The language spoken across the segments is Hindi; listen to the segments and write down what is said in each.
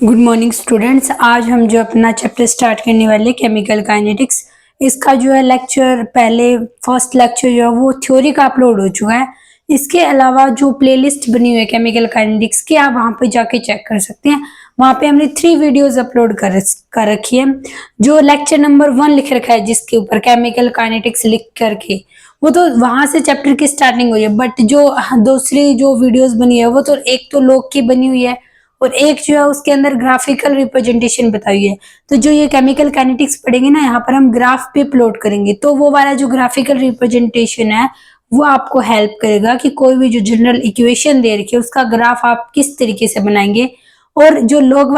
Good morning students. आज हम जो अपना चैप्टर स्टार्ट करने वाले केमिकल काइनेटिक्स, इसका जो है लेक्चर पहले फर्स्ट लेक्चर जो है वो थ्योरी का अपलोड हो चुका है। इसके अलावा जो प्लेलिस्ट बनी हुई है केमिकल काइनेटिक्स की, आप वहां पे जाके चेक कर सकते हैं। वहां पे हमने 3 वीडियोस अपलोड कर रखी है। जो लेक्चर नंबर 1 लिख रखा है जिसके ऊपर केमिकल काइनेटिक्स लिख करके, वो तो वहां से चैप्टर की स्टार्टिंग हुई है। बट जो दूसरी जो वीडियोस बनी है वो तो एक तो लॉग की बनी हुई है और एक जो है उसके अंदर ग्राफिकल रिप्रेजेंटेशन बताई है। तो जो ये केमिकल काइनेटिक्स पढ़ेंगे ना, यहाँ पर हम ग्राफ पे प्लॉट करेंगे, तो वो वाला जो ग्राफिकल रिप्रेजेंटेशन है वो आपको हेल्प करेगा कि कोई भी जो जनरल इक्वेशन दे रखी है उसका ग्राफ आप किस तरीके से बनाएंगे। और जो लॉग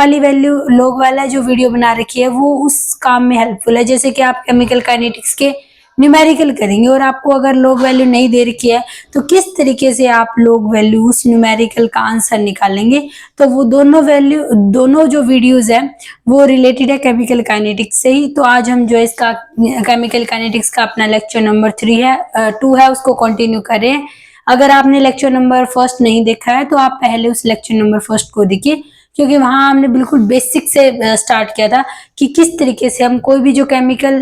वाला जो वीडियो बना रखी है वो उस काम में हेल्पफुल है। जैसे कि आप केमिकल काइनेटिक्स के न्यूमेरिकल करेंगे और आपको अगर लॉग वैल्यू नहीं दे रखी है तो किस तरीके से आप लॉग वैल्यू उस न्यूमेरिकल का आंसर निकालेंगे। तो वो दोनों जो वीडियोस है वो रिलेटेड है केमिकल काइनेटिक्स से ही। तो आज हम जो इसका केमिकल काइनेटिक्स का अपना लेक्चर नंबर 2 है उसको कंटिन्यू करें। अगर आपने लेक्चर नंबर 1 नहीं देखा है तो आप पहले उस लेक्चर नंबर 1 को देखिए, क्योंकि वहां हमने बिल्कुल बेसिक से स्टार्ट किया था कि किस तरीके से हम कोई भी जो केमिकल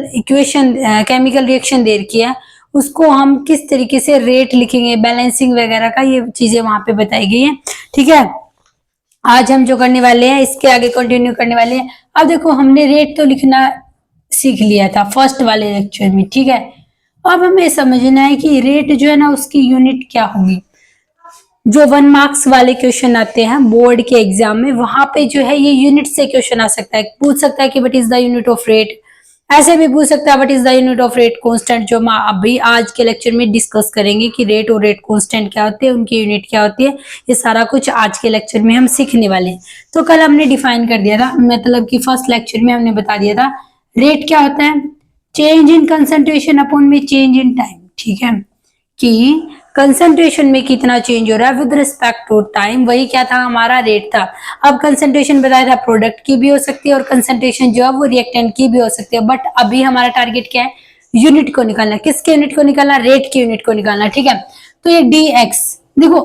रिएक्शन दे रखी है उसको हम किस तरीके से रेट लिखेंगे, बैलेंसिंग वगैरह का, ये चीजें वहां पे बताई गई है। ठीक है, आज हम जो करने वाले हैं इसके आगे कंटिन्यू करने वाले हैं। अब देखो, हमने रेट तो लिखना सीख लिया था फर्स्ट वाले लेक्चर में। ठीक है, अब हमें समझना है कि रेट जो है ना उसकी यूनिट क्या होगी। जो 1 मार्क्स वाले क्वेश्चन आते हैं बोर्ड के एग्जाम में, वहां पे जो है ये यूनिट से क्वेश्चन आ सकता है। पूछ सकता है कि what is the unit of rate, ऐसे भी पूछ सकता है what is the unit of rate constant, जो हम अभी आज के लेक्चर में डिस्कस करेंगे कि रेट और रेट कांस्टेंट क्या होते हैं, उनकी यूनिट क्या होती है। ये सारा कुछ आज के लेक्चर में हम सीखने वाले हैं। तो कल हमने डिफाइन कर दिया था, मतलब कि फर्स्ट लेक्चर में हमने बता दिया था रेट क्या होता है, चेंज इन कंसंट्रेशन अपॉन में चेंज इन टाइम। ठीक है, कि कंसंट्रेशन में कितना चेंज हो रहा है विद रिस्पेक्ट टू टाइम, वही क्या था हमारा रेट था। अब कंसंट्रेशन बताया था प्रोडक्ट की भी हो सकती है और कंसंट्रेशन जो है वो रिएक्टेंट की भी हो सकती है। बट अभी हमारा टारगेट क्या है, यूनिट को निकालना। किसके यूनिट को निकालना, रेट की यूनिट को निकालना। ठीक है, तो ये dx, देखो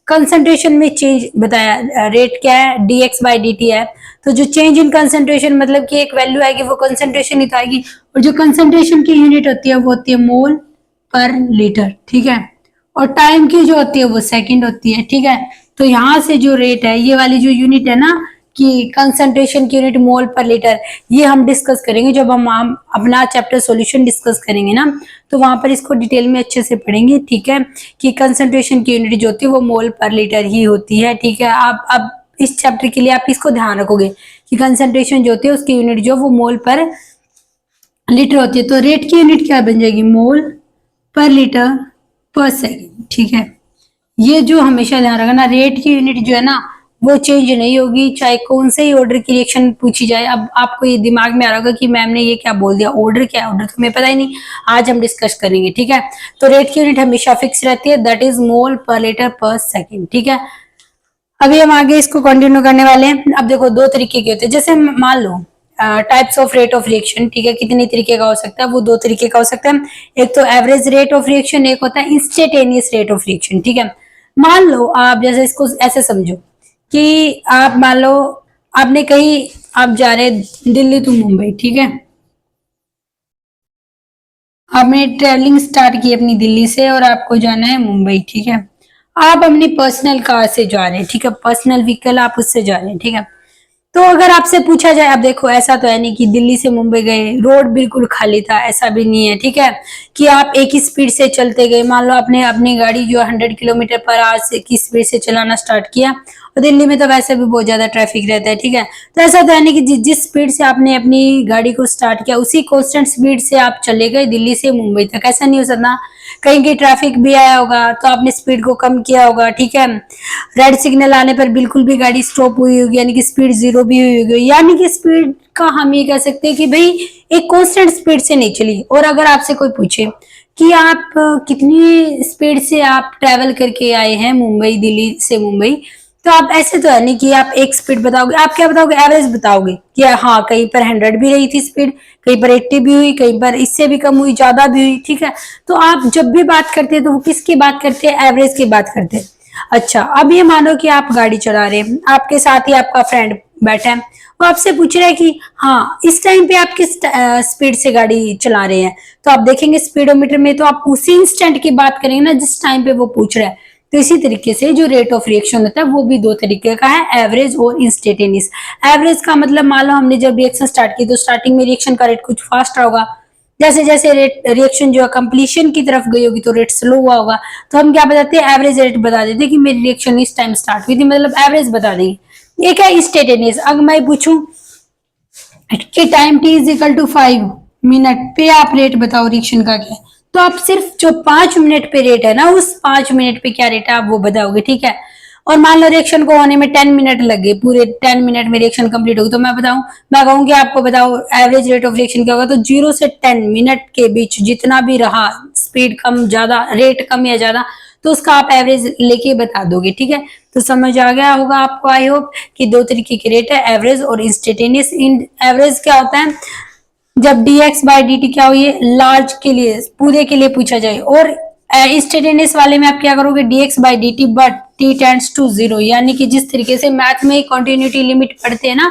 कंसंट्रेशन में चेंज बताया, रेट क्या है dx बाई dt है। तो जो चेंज इन कंसंट्रेशन मतलब कि एक वैल्यू आएगी वो कंसंट्रेशन ही तो आएगी, और जो कंसंट्रेशन की यूनिट होती है वो होती है मोल पर लीटर। ठीक है, और टाइम की जो होती है वो सेकंड होती है। ठीक है, तो यहां से जो रेट है, ये वाली जो यूनिट है ना कि कंसंट्रेशन की यूनिट मोल पर लीटर, ये हम डिस्कस करेंगे जब हम अपना चैप्टर सॉल्यूशन डिस्कस करेंगे ना, तो वहां पर इसको डिटेल में अच्छे से पढ़ेंगे। ठीक है, कि कंसंट्रेशन की यूनिट जो होती है वो मोल पर लीटर ही होती है। ठीक है, आप अब इस चैप्टर के लिए आप इसको ध्यान रखोगे कि कंसंट्रेशन जो होती है उसकी यूनिट जो वो मोल पर लीटर होती है। तो रेट की यूनिट क्या बन जाएगी, मोल पर लीटर पर सेकेंड। ठीक है, ये जो हमेशा ध्यान रखना, रेट की यूनिट जो है ना वो चेंज नहीं होगी चाहे कौन से ही ऑर्डर की रिएक्शन पूछी जाए। अब आपको ये दिमाग में आ रहा होगा कि मैम ने ये क्या बोल दिया, ऑर्डर क्या है, ऑर्डर तो हमें पता ही नहीं। आज हम डिस्कस करेंगे। ठीक है, तो रेट की यूनिट हमेशा फिक्स रहती है, दैट इज मोल पर लीटर पर सेकेंड। ठीक है, अभी हम आगे इसको कंटिन्यू करने वाले हैं। अब देखो, 2 तरीके के होते हैं। जैसे मान लो types of rate of reaction. ठीक है, कितने तरीके का हो सकता है, वो 2 तरीके का हो सकता है। एक तो एवरेज रेट ऑफ रिएक्शन, एक होता है इंस्टेंटेनियस रेट ऑफ रिएक्शन। ठीक है, मान लो आप जैसे इसको ऐसे समझो कि आप मान लो आपने कहीं आप जा रहे दिल्ली टू मुंबई। ठीक है, आपने ट्रेवलिंग स्टार्ट की अपनी दिल्ली से और आपको जाना है मुंबई। ठीक है, आप अपनी पर्सनल कार से जा रहे हैं। ठीक है, पर्सनल व्हीकल आप उससे जा रहे हैं। ठीक है, तो अगर आपसे पूछा जाए, अब देखो ऐसा तो है नहीं कि दिल्ली से मुंबई गए रोड बिल्कुल खाली था, ऐसा भी नहीं है। ठीक है, कि आप एक ही स्पीड से चलते गए। मान लो आपने अपनी गाड़ी जो 100 किलोमीटर पर आवर की स्पीड से चलाना स्टार्ट किया, और दिल्ली में तो वैसे भी बहुत ज्यादा ट्रैफिक रहता है। ठीक है, तो ऐसा तो है नहीं कि जिस स्पीड से आपने अपनी गाड़ी को स्टार्ट किया उसी कांस्टेंट स्पीड से आप चले गए दिल्ली से मुंबई तक, ऐसा नहीं हो सकता। कहीं कहीं ट्रैफिक भी आया होगा तो आपने स्पीड को कम किया होगा। ठीक है, रेड सिग्नल आने पर बिल्कुल भी गाड़ी स्टॉप हुई होगी, यानी कि स्पीड 0 भी हुई होगी। यानी कि स्पीड का हम ये कह सकते हैं कि भाई एक कांस्टेंट स्पीड से नहीं चली। और अगर आपसे कोई पूछे कि आप कितनी स्पीड से आप ट्रेवल करके आए हैं मुंबई, दिल्ली से मुंबई, तो आप ऐसे तो है नहीं कि आप एक स्पीड बताओगे, आप क्या बताओगे, एवरेज बताओगे कि हाँ कहीं पर 100 भी रही थी स्पीड, कहीं पर 80 भी हुई, कहीं पर इससे भी कम हुई, ज्यादा भी हुई। ठीक है, तो आप जब भी बात करते हैं तो वो किसकी बात करते हैं, एवरेज की बात करते हैं। अच्छा, अब ये मानो कि आप गाड़ी चला रहे हैं, आपके साथ ही आपका फ्रेंड बैठा है, वो आपसे पूछ रहा है कि हाँ इस टाइम पे आप किस स्पीड से गाड़ी चला रहे हैं, तो आप देखेंगे स्पीडोमीटर में तो आप उसी इंस्टेंट की बात करेंगे ना जिस टाइम पे वो पूछ रहा है। तो इसी तरीके से जो रेट ऑफ रिएक्शन होता है वो भी दो तरीके का है, एवरेज और इंस्टेंटेनियस। एवरेज का मतलब मान लो हमने जब रिएक्शन स्टार्ट की तो स्टार्टिंग में रिएक्शन का रेट कुछ फास्ट होगा, जैसे जैसे रेट रिएक्शन जो है कंप्लीशन की तरफ गई होगी तो रेट स्लो हुआ होगा, तो हम क्या बताते हैं एवरेज रेट बता देते हैं कि मेरी रिएक्शन इस टाइम स्टार्ट हुई थी, मतलब एवरेज बता देंगे। एक है इंस्टेंटेनियस। अगर मैं पूछूं कि time T is equal to 5 minute पे आप रेट बताओ रिएक्शन का क्या है, तो आप सिर्फ जो 5 मिनट पे रेट है ना उस 5 मिनट पे क्या रेट है आप वो बताओगे, ठीक है। और मान लो रिएक्शन को होने में 10 मिनट लग गए, पूरे 10 मिनट में रिएक्शन कंप्लीट होगी, तो मैं बताऊं, मैं कहूंगी आपको बताओ एवरेज रेट ऑफ रिएक्शन क्या होगा, तो 0 से 10 मिनट के बीच जितना भी रहा, स्पीड कम ज्यादा, रेट कम या ज्यादा, तो उसका आप एवरेज लेके बता दोगे, ठीक है। तो समझ आ गया होगा आपको, आई होप, कि दो तरीके के रेट है, एवरेज और इंस्टेंटेनियस। इन एवरेज क्या होता है जब dx बाई dt क्या हुई है, लार्ज के लिए, पूरे के लिए पूछा जाए, और इंस्टेंटेनियस वाले में आप क्या करोगे, dx by dt but t tends to 0, यानी कि जिस तरीके से मैथ में कंटिन्यूटी लिमिट पढ़ते हैं ना,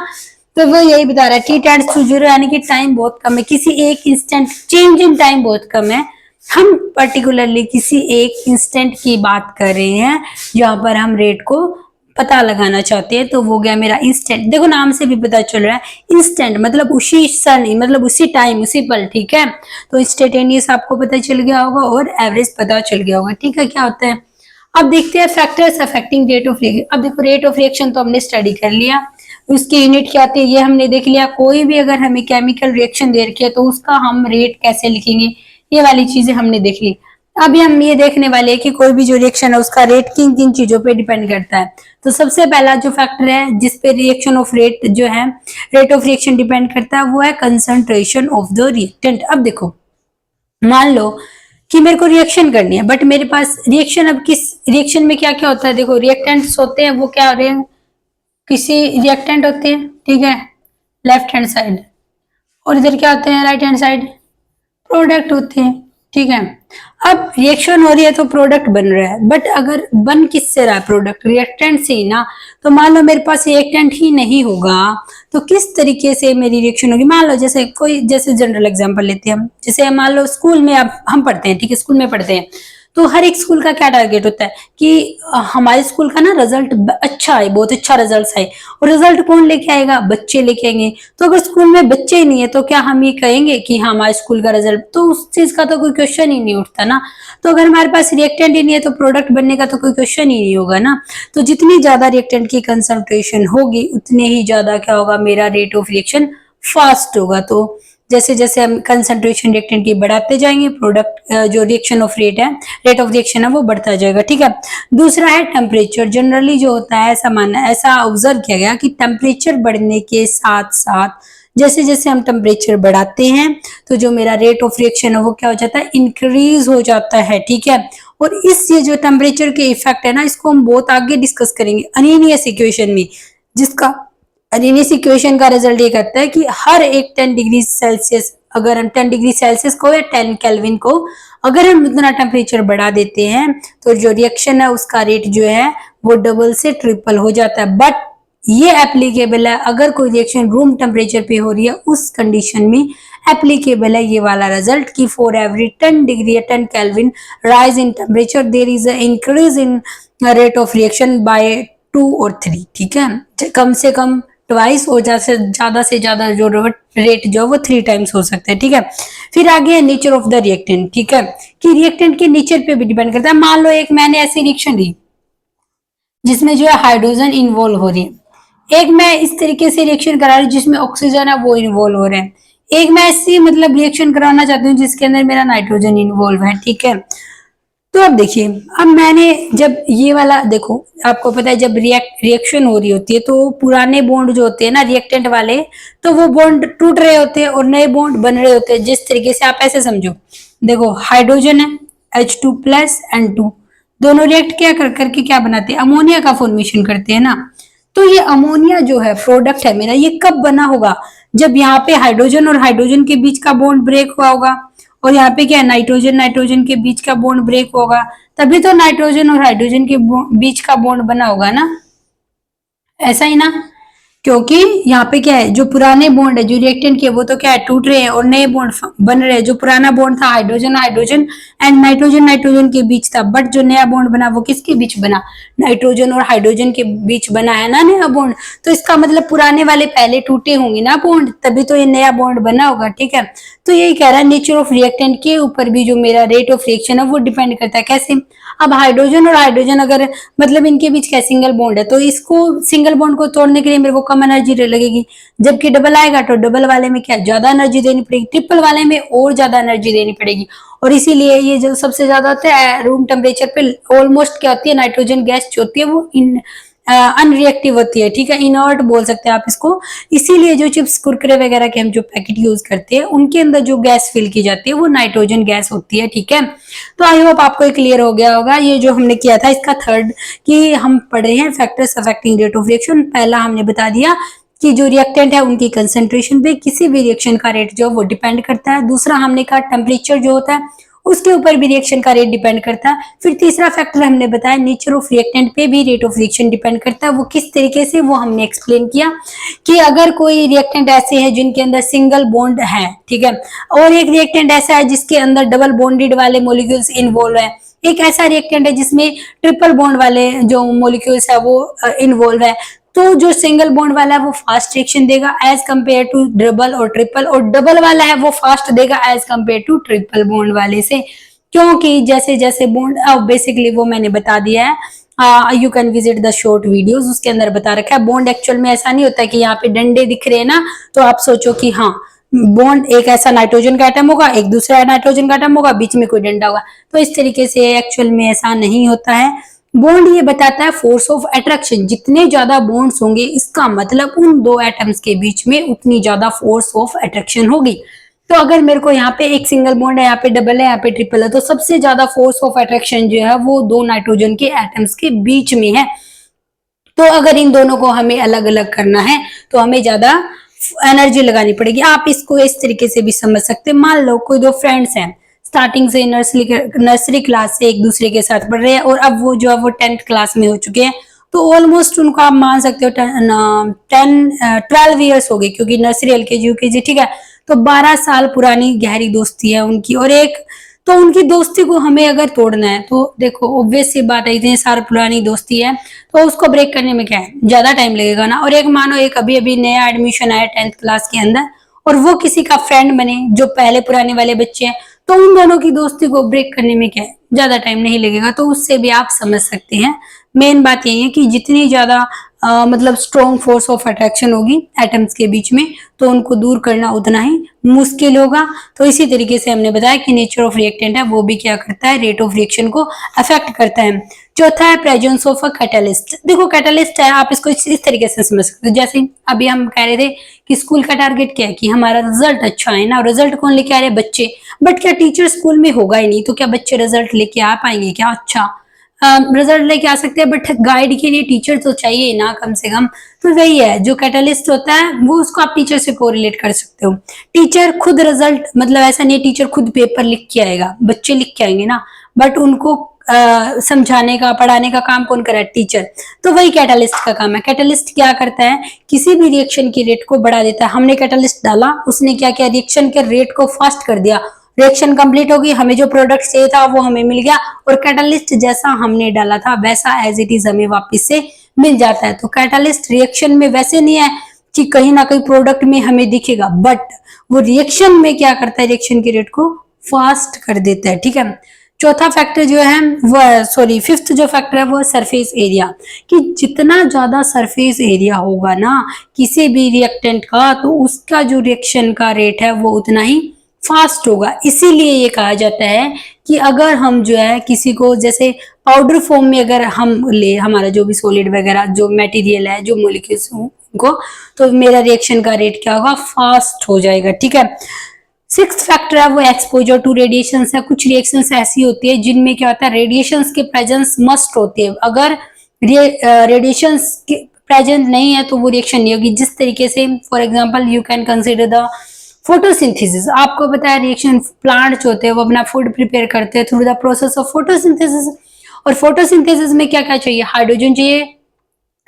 तो वो यही बता रहा है t टेंड्स टू 0, यानी कि टाइम बहुत कम है, किसी एक इंस्टेंट चेंज इन टाइम बहुत कम है। हम पर्टिकुलरली किसी एक इंस्टेंट की बात कर रहे हैं जहां पर हम रेट को पता लगाना चाहते हैं, तो वो गया मेरा इंस्टेंट। देखो नाम से भी पता चल रहा है इंस्टेंट मतलब उसी क्षण, मतलब उसी टाइम, उसी पल, ठीक है। तो इंस्टेंटेनियस आपको पता चल गया होगा और एवरेज पता चल गया होगा, ठीक है। क्या होता है अब देखते हैं factors affecting rate of reaction. अब देखो रेट ऑफ रिएक्शन तो हमने स्टडी कर लिया, उसकी यूनिट क्या होती है ये हमने देख लिया। कोई भी अगर हमें केमिकल रिएक्शन दे रखी है तो उसका हम रेट कैसे लिखेंगे, ये वाली चीजें हमने देख ली। अभी हम ये देखने वाले हैं कि कोई भी जो रिएक्शन है उसका रेट किन किन चीजों पे डिपेंड करता है। तो सबसे पहला जो फैक्टर है जिसपे रिएक्शन ऑफ रेट जो है, रेट ऑफ रिएक्शन डिपेंड करता है, वो है कंसंट्रेशन ऑफ द रिएक्टेंट। अब देखो मान लो कि मेरे को रिएक्शन करनी है, बट मेरे पास रिएक्शन, अब किस रिएक्शन में क्या क्या होता है, देखो रिएक्टेंट्स होते हैं, वो क्या हो रहे हैं, किसी रिएक्टेंट होते हैं, ठीक है, लेफ्ट हैंड साइड, और इधर क्या होते हैं, राइट हैंड साइड, प्रोडक्ट होते हैं, ठीक है। अब रिएक्शन हो रही है तो प्रोडक्ट बन रहा है, बट अगर बन किससे रहा है प्रोडक्ट, रिएक्टेंट से ही ना। तो मान लो मेरे पास रिएक्टेंट ही नहीं होगा तो किस तरीके से मेरी रिएक्शन होगी। मान लो जैसे कोई, जैसे जनरल एग्जांपल लेते हैं हम, जैसे मान लो स्कूल में अब हम पढ़ते हैं, ठीक है, स्कूल में पढ़ते हैं, तो हर एक स्कूल का क्या टारगेट होता है कि हमारे स्कूल का ना रिजल्ट अच्छा है, बहुत अच्छा रिजल्ट है। और रिजल्ट कौन लेके आएगा, बच्चे लेके आएंगे। तो अगर स्कूल में बच्चे ही नहीं है तो क्या हम ये कहेंगे कि हाँ हमारे स्कूल का रिजल्ट, तो उस चीज का तो कोई क्वेश्चन ही नहीं उठता ना। तो अगर हमारे पास रिएक्टेंट ही नहीं है तो प्रोडक्ट बनने का तो कोई क्वेश्चन ही नहीं होगा ना। तो जितनी ज्यादा रिएक्टेंट की कंसंट्रेशन होगी उतने ही ज्यादा क्या होगा, मेरा रेट ऑफ रिएक्शन फास्ट होगा। तो जैसे जैसे हम कंसंट्रेशन रिएक्टेंट की बढ़ाते जाएंगे, प्रोडक्ट जो रिएक्शन ऑफ रेट है, रेट ऑफ रिएक्शन है वो बढ़ता जाएगा, ठीक है। दूसरा है टेम्परेचर। जनरली जो होता है ऐसा मानना, ऐसा ऑब्जर्व किया गया कि टेम्परेचर बढ़ने के साथ साथ जैसे जैसे हम टेम्परेचर बढ़ाते हैं तो जो मेरा रेट ऑफ रिएक्शन है वो क्या हो जाता है, इंक्रीज हो जाता है, ठीक है। और इस ये जो टेम्परेचर के इफेक्ट है ना, इसको हम बहुत आगे डिस्कस करेंगे अनियनियस इक्वेशन में, जिसका अनियनियस इक्वेशन का रिजल्ट ये करता है कि हर एक 10 डिग्री सेल्सियस, अगर हम 10 डिग्री सेल्सियस को या 10 केल्विन को अगर हम इतना टेम्परेचर बढ़ा देते हैं तो जो रिएक्शन है उसका रेट जो है वो डबल से ट्रिपल हो जाता है। बट ये एप्लीकेबल है अगर कोई रिएक्शन रूम टेम्परेचर पे हो रही है, उस कंडीशन में एप्लीकेबल है ये वाला रिजल्ट कि फॉर एवरी 10 डिग्री या 10 Kelvin rise in temperature there is a increase in rate of reaction by 2 और 3, ठीक है। कम से कम ट्वाइस और ज्यादा से ज्यादा जो रेट जो वो 3 टाइम्स हो सकता है, ठीक है। फिर आगे है नेचर ऑफ द रिएक्टेंट, ठीक है, कि रिएक्टेंट के नेचर पे भी डिपेंड करता है। मान लो एक मैंने ऐसी रिएक्शन ली जिसमें जो है हाइड्रोजन इन्वॉल्व हो रही है, एक मैं इस तरीके से रिएक्शन करा रही हूँ जिसमें ऑक्सीजन है वो इन्वॉल्व हो रहे हैं, एक मैं ऐसी मतलब रिएक्शन कराना चाहती हूँ जिसके अंदर मेरा नाइट्रोजन इन्वॉल्व है, ठीक है। तो अब देखिए, अब मैंने जब ये वाला देखो, आपको पता है जब रिएक्शन हो रही होती है तो पुराने बॉन्ड जो होते हैं ना रिएक्टेंट वाले, तो वो बॉन्ड टूट रहे होते हैं और नए बॉन्ड बन रहे होते हैं। जिस तरीके से आप ऐसे समझो, देखो हाइड्रोजन है H2 प्लस N2, दोनों रिएक्ट क्या कर करके क्या बनाते हैं, अमोनिया का फॉर्मेशन करते हैं ना। तो ये अमोनिया जो है प्रोडक्ट है मेरा, ये कब बना होगा, जब यहाँ पे हाइड्रोजन और हाइड्रोजन के बीच का बॉन्ड ब्रेक हुआ होगा, और यहाँ पे क्या है, नाइट्रोजन नाइट्रोजन के बीच का बॉन्ड ब्रेक होगा, तभी तो नाइट्रोजन और हाइड्रोजन के बीच का बॉन्ड बना होगा ना, ऐसा ही ना। क्योंकि यहाँ पे क्या है, जो पुराने बॉन्ड है जो रिएक्टेंट के वो तो क्या है टूट रहे हैं और नए बॉन्ड बन रहे हैं। जो पुराना बॉन्ड था hydrogen hydrogen and nitrogen nitrogen के बीच था, बट जो नया बॉन्ड बना वो किसके बीच बना, नाइट्रोजन और हाइड्रोजन के बीच बना है ना नया बॉन्ड। तो इसका मतलब पुराने वाले पहले टूटे होंगे ना बॉन्ड, तभी तो ये नया बॉन्ड बना होगा। ठीक है, तो यही कह रहा है नेचर ऑफ रिएक्टेंट के ऊपर भी जो मेरा रेट ऑफ रिएक्शन है वो डिपेंड करता है। कैसे, अब हाइड्रोजन और हाइड्रोजन अगर मतलब इनके बीच क्या सिंगल बॉन्ड है, तो इसको सिंगल बॉन्ड को तोड़ने के लिए मेरे को कम एनर्जी लगेगी, जबकि डबल आएगा तो डबल वाले में क्या ज्यादा एनर्जी देनी पड़ेगी, ट्रिपल वाले में और ज्यादा एनर्जी देनी पड़ेगी। और इसीलिए ये जो सबसे ज्यादा होता है रूम टेम्परेचर पे ऑलमोस्ट क्या होती है, नाइट्रोजन गैस जो होती है वो इन अनरिएक्टिव होती है। ठीक है, इनर्ट बोल सकते हैं आप इसको। इसीलिए जो चिप्स कुरकुरे वगैरह के हम जो पैकेट यूज करते हैं उनके अंदर जो गैस फिल की जाती है वो नाइट्रोजन गैस होती है। ठीक है, तो आई होप आपको क्लियर हो गया होगा ये जो हमने किया था इसका थर्ड, कि हम पढ़ रहे हैं factors affecting rate of reaction. पहला हमने बता दिया कि जो रिएक्टेंट है उनकी कंसेंट्रेशन पे किसी भी रिएक्शन का रेट जो वो डिपेंड करता है। दूसरा हमने कहा टेम्परेचर जो होता है उसके ऊपर भी रिएक्शन का रेट डिपेंड करता है। फिर तीसरा फैक्टर हमने बताया नेचर ऑफ रिएक्टेंट पे भी रेट ऑफ रिएक्शन डिपेंड करता है। वो किस तरीके से, वो हमने एक्सप्लेन किया कि अगर कोई रिएक्टेंट ऐसे है जिनके अंदर सिंगल बॉन्ड है, ठीक है, और एक रिएक्टेंट ऐसा है जिसके अंदर डबल बॉन्डेड वाले मोलिक्यूल्स इन्वॉल्व है, एक ऐसा रिएक्टेंट है जिसमें ट्रिपल बॉन्ड वाले जो मोलिक्यूल्स है वो इन्वॉल्व है, तो जो सिंगल बॉन्ड वाला है वो फास्ट रिएक्शन देगा एज कंपेयर टू डबल और ट्रिपल, और डबल वाला है वो फास्ट देगा as compare to triple bond वाले से। क्योंकि जैसे जैसे बॉन्ड, अब बेसिकली वो मैंने बता दिया है, you can visit the short videos, उसके अंदर बता रखा है। बॉन्ड एक्चुअल में ऐसा नहीं होता कि यहाँ पे डंडे दिख रहे हैं ना तो आप सोचो कि हाँ बॉन्ड एक ऐसा नाइट्रोजन का एटम होगा, एक दूसरा नाइट्रोजन का एटम होगा, बीच में कोई डंडा होगा, तो इस तरीके से एक्चुअल में ऐसा नहीं होता है। बॉन्ड ये बताता है फोर्स ऑफ अट्रैक्शन, जितने ज्यादा बॉन्ड्स होंगे इसका मतलब उन दो एटम्स के बीच में उतनी ज्यादा फोर्स ऑफ अट्रैक्शन होगी। तो अगर मेरे को यहाँ पे एक सिंगल बॉन्ड है, यहाँ पे डबल है, यहाँ पे ट्रिपल है, तो सबसे ज्यादा फोर्स ऑफ अट्रैक्शन जो है वो दो नाइट्रोजन के एटम्स के बीच में है। तो अगर इन दोनों को हमें अलग अलग करना है तो हमें ज्यादा एनर्जी लगानी पड़ेगी। आप इसको इस तरीके से भी समझ सकते हैं, मान लो कोई दो फ्रेंड्स हैं, स्टार्टिंग से नर्सरी क्लास से एक दूसरे के साथ पढ़ रहे हैं और अब वो जो है वो 10th क्लास में हो चुके हैं, तो ऑलमोस्ट उनको आप मान सकते हो 12 ईयर्स हो गए, क्योंकि नर्सरी एलकेजी यूकेजी, ठीक है, तो 12 साल पुरानी गहरी दोस्ती है उनकी। और एक तो उनकी दोस्ती को हमें अगर तोड़ना है तो देखो ऑब्वियस सी बात है, इतनी साल पुरानी दोस्ती है तो उसको ब्रेक करने में क्या है, ज्यादा टाइम लगेगा ना। और एक मानो एक अभी अभी नया एडमिशन आया 10th क्लास के अंदर और वो किसी का फ्रेंड बने जो पहले पुराने वाले बच्चे हैं, तो उन दोनों की दोस्ती को ब्रेक करने में क्या है, ज्यादा टाइम नहीं लगेगा। तो उससे भी आप समझ सकते हैं मेन बात यही है कि जितनी ज्यादा मतलब स्ट्रॉन्ग फोर्स ऑफ अट्रैक्शन होगी एटम्स के बीच में तो उनको दूर करना उतना ही मुश्किल होगा। तो इसी तरीके से हमने बताया कि नेचर ऑफ रिएक्टेंट है वो भी क्या करता है, रेट ऑफ रिएक्शन को अफेक्ट करता है। चौथा है प्रेजेंस ऑफ अ कैटलिस्ट। देखो कैटलिस्ट है, आप इसको इस तरीके से समझ सकते हो, जैसे अभी हम कह रहे थे कि स्कूल का टारगेट क्या है कि हमारा रिजल्ट अच्छा है ना, रिजल्ट कौन लेके आ रहे हैं, बच्चे। बट क्या टीचर स्कूल में होगा ही नहीं तो क्या बच्चे रिजल्ट लेके आ पाएंगे क्या, अच्छा रिजल्ट लेके आ सकते हैं बट गाइड के लिए टीचर तो चाहिए ना कम से कम। तो वही है जो कैटलिस्ट होता है वो उसको आप टीचर से कोरिलेट कर सकते हो। टीचर खुद रिजल्ट मतलब ऐसा नहीं है टीचर खुद पेपर लिख के आएगा, बच्चे लिख के आएंगे ना, बट उनको समझाने का पढ़ाने का काम कौन करे, टीचर। तो वही कैटलिस्ट का काम है। कैटलिस्ट क्या करता है, किसी भी रिएक्शन की रेट को बढ़ा देता है। हमने कैटलिस्ट डाला, उसने क्या किया, रिएक्शन के रेट को फास्ट कर दिया, रिएक्शन कंप्लीट होगी, हमें जो प्रोडक्ट चाहिए था वो हमें मिल गया, और कैटलिस्ट जैसा हमने डाला था वैसा एज इट इज हमें वापस से मिल जाता है। तो कैटलिस्ट रिएक्शन में वैसे नहीं है कि कहीं ना कहीं प्रोडक्ट में हमें दिखेगा, बट वो रिएक्शन में क्या करता है, रिएक्शन की रेट को फास्ट कर देता है। ठीक है, चौथा फैक्टर जो है वो फिफ्थ जो फैक्टर है वो सरफेस एरिया, कि जितना ज्यादा सरफेस एरिया होगा ना किसी भी रिएक्टेंट का तो उसका जो रिएक्शन का रेट है वो उतना ही फास्ट होगा। इसीलिए ये कहा जाता है कि अगर हम जो है किसी को जैसे पाउडर फॉर्म में अगर हम ले हमारा जो भी सॉलिड वगैरह जो मटेरियल है जो मॉलिक्यूल्स को, तो मेरा रिएक्शन का रेट क्या होगा, फास्ट हो जाएगा। ठीक है, सिक्स्थ फैक्टर है वो एक्सपोजर टू रेडिएशन है। कुछ रिएक्शंस ऐसी होती है जिनमें क्या होता है, रेडिएशंस के प्रेजेंस मस्ट होती है, अगर रेडिएशंस के प्रेजेंट नहीं है तो वो रिएक्शन नहीं होगी। जिस तरीके से for example you can consider the photosynthesis. आपको पता है रिएक्शन प्लांट्स होते हैं वो अपना फूड प्रिपेयर करते हैं through the process of photosynthesis, और फोटोसिंथेसिस में क्या क्या चाहिए, हाइड्रोजन चाहिए,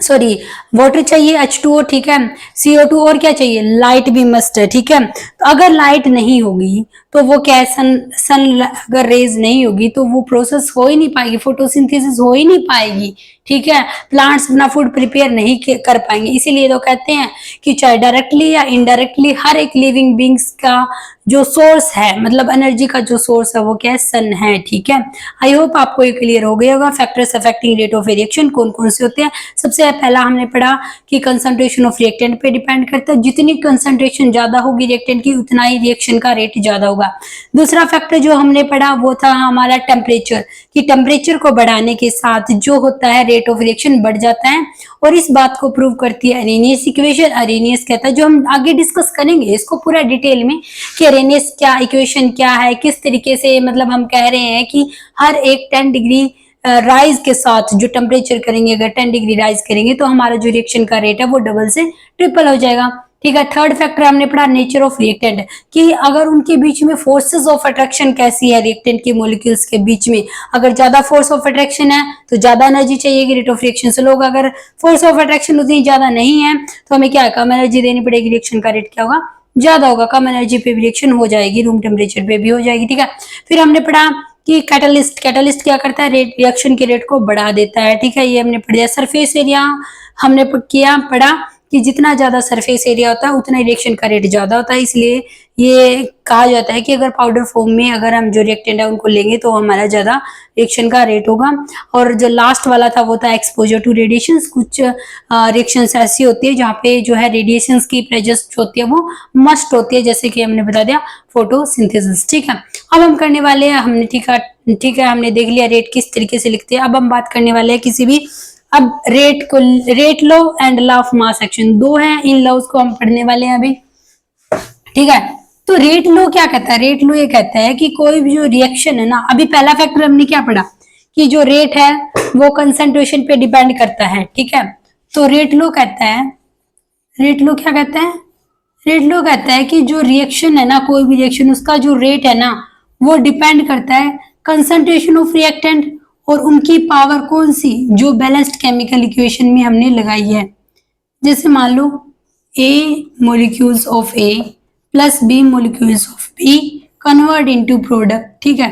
सॉरी वाटर चाहिए H2O, ठीक है, CO2, और क्या चाहिए, लाइट भी मस्ट है, ठीक है। तो अगर लाइट नहीं होगी तो वो क्या है, सन अगर रेज नहीं होगी तो वो प्रोसेस हो ही नहीं पाएगी, फोटोसिंथेसिस हो ही नहीं पाएगी, ठीक है, प्लांट्स अपना फूड प्रिपेयर नहीं कर पाएंगे। इसीलिए तो कहते हैं कि चाहे डायरेक्टली या इनडायरेक्टली हर एक लिविंग बींग्स का जो सोर्स है, मतलब एनर्जी का जो सोर्स है वो क्या है, सन है, ठीक है। आई होप आपको ये क्लियर हो गया होगा। Factors affecting rate of reaction कौन कौन से होते हैं। सबसे पहला हमने पढ़ा कि कंसंट्रेशन ऑफ रिएक्टेंट पे डिपेंड करता है, जितनी कंसंट्रेशन ज्यादा होगी रिएक्टेंट की उतना ही रिएक्शन का रेट ज्यादा होगा। दूसरा फैक्टर जो हमने पढ़ा वो था हमारा टेम्परेचर, कि टेम्परेचर को बढ़ाने के साथ जो होता है रेट ऑफ रिएक्शन बढ़ जाता है, और इस बात को प्रूव करती है अरेनियस इक्वेशन। अरेनियस कहता है, जो हम आगे डिस्कस करेंगे इसको पूरा डिटेल में, कि अरेनियस क्या इक्वेशन क्या है, किस तरीके से मतलब हम कह रहे हैं कि हर एक 10 डिग्री राइज के साथ जो टेम्परेचर करेंगे, अगर 10 डिग्री राइज करेंगे तो हमारा जो रिएक्शन का रेट है वो डबल से ट्रिपल हो जाएगा, ठीक है। थर्ड फैक्टर हमने पढ़ा नेचर ऑफ रिएक्टेंट, कि अगर उनके बीच में फोर्सेस ऑफ अट्रैक्शन कैसी है रिएक्टेंट के मॉलिक्यूल्स के बीच में, अगर ज्यादा फोर्स ऑफ अट्रैक्शन है तो ज्यादा एनर्जी चाहिएगी रेट ऑफ रिएक्शन से, लोग अगर फोर्स ऑफ अट्रैक्शन उतनी ज्यादा नहीं है तो हमें क्या कम एनर्जी देनी पड़ेगी, रिएक्शन का रेट क्या होगा, ज्यादा होगा, कम एनर्जी पे रिएक्शन हो जाएगी, रूम टेम्परेचर पे भी हो जाएगी, ठीक है। फिर हमने पढ़ा कि कैटलिस्ट क्या करता है, रिएक्शन के रेट को बढ़ा देता है, ठीक है, ये हमने पढ़ दिया। सरफेस एरिया हमने पढ़ा कि जितना ज्यादा सरफेस एरिया होता है उतना रिएक्शन का रेट ज्यादा होता है, इसलिए ये कहा जाता है कि अगर पाउडर फॉर्म में अगर हम जो रिएक्टेंट है उनको लेंगे तो हमारा ज्यादा रिएक्शन का रेट होगा। और जो लास्ट वाला था वो था एक्सपोजर टू रेडिएशंस। कुछ रिएक्शंस ऐसी होती है जहाँ पे जो है रेडिएशंस की प्रेजेंस होती है वो मस्ट होती है, जैसे कि हमने बता दिया फोटोसिंथेसिस, ठीक है। अब हम करने वाले हैं, हमने ठीक है हमने देख लिया रेट किस तरीके से लिखते हैं। अब हम बात करने वाले हैं किसी भी, अब rate law and law of mass action, दो है, इन लॉज को हम पढ़ने वाले हैं अभी, ठीक है। तो रेट लॉ क्या कहता है, रेट लॉ ये कहता है कि कोई भी जो रिएक्शन है ना, अभी पहला फैक्टर हमने क्या पढ़ा कि जो रेट है वो कंसंट्रेशन पे डिपेंड करता है, ठीक है। तो रेट लॉ कहता है, रेट लॉ क्या कहता है, रेट लॉ कहता है कि जो रिएक्शन है ना, कोई भी रिएक्शन उसका जो रेट है ना वो डिपेंड करता है कंसंट्रेशन ऑफ रिएक्टेंट और उनकी पावर कौन सी, जो बैलेंस्ड केमिकल इक्वेशन में हमने लगाई है। जैसे मान लो A molecules of A plus B molecules of B convert into product, ठीक है।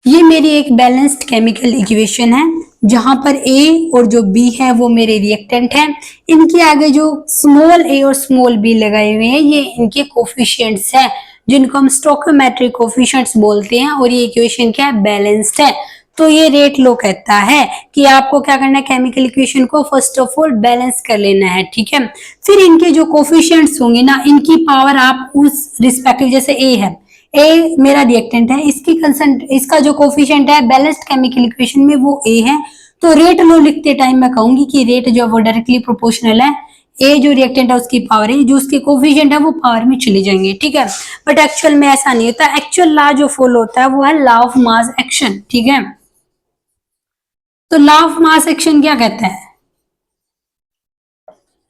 ये मेरी एक बैलेंस्ड केमिकल इक्वेशन है जहां पर ए और जो बी है वो मेरे रिएक्टेंट है, इनके आगे जो स्मॉल ए और स्मॉल बी लगाए हुए हैं ये इनके कोफिशिएंट्स है, जिनको हम स्टोइकोमेट्रिक कोफिशिएंट्स बोलते हैं, और ये इक्वेशन क्या है, बैलेंस्ड है। तो ये रेट लॉ कहता है कि आपको क्या करना है, केमिकल इक्वेशन को फर्स्ट ऑफ ऑल बैलेंस कर लेना है, ठीक है। फिर इनके जो कोफिशिएंट्स होंगे ना, इनकी पावर आप उस रिस्पेक्टिव, जैसे ए है, ए मेरा रिएक्टेंट है, इसका जो कोफिशिएंट है बैलेंस्ड केमिकल इक्वेशन में वो ए है, तो रेट लॉ लिखते टाइम मैं कहूंगी कि रेट जो वो डायरेक्टली प्रोपोर्शनल है, ए जो रिएक्टेंट है उसकी पावर है, जो उसके कोफिशिएंट है वो पावर में चले जाएंगे, ठीक है। बट एक्चुअल में ऐसा नहीं होता, एक्चुअल लॉ जो फॉलो होता है वो है लॉ ऑफ मास एक्शन, ठीक है। तो लॉ ऑफ मास एक्शन क्या कहता है,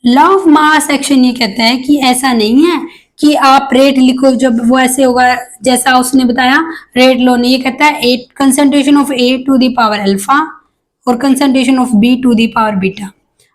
लॉ ऑफ मास एक्शन ये कहता है कि ऐसा नहीं है कि आप रेट लिखो जब वो ऐसे होगा जैसा उसने बताया, रेट लॉ ने ये कहता है A concentration of A to the power alpha और concentration of B to the power beta.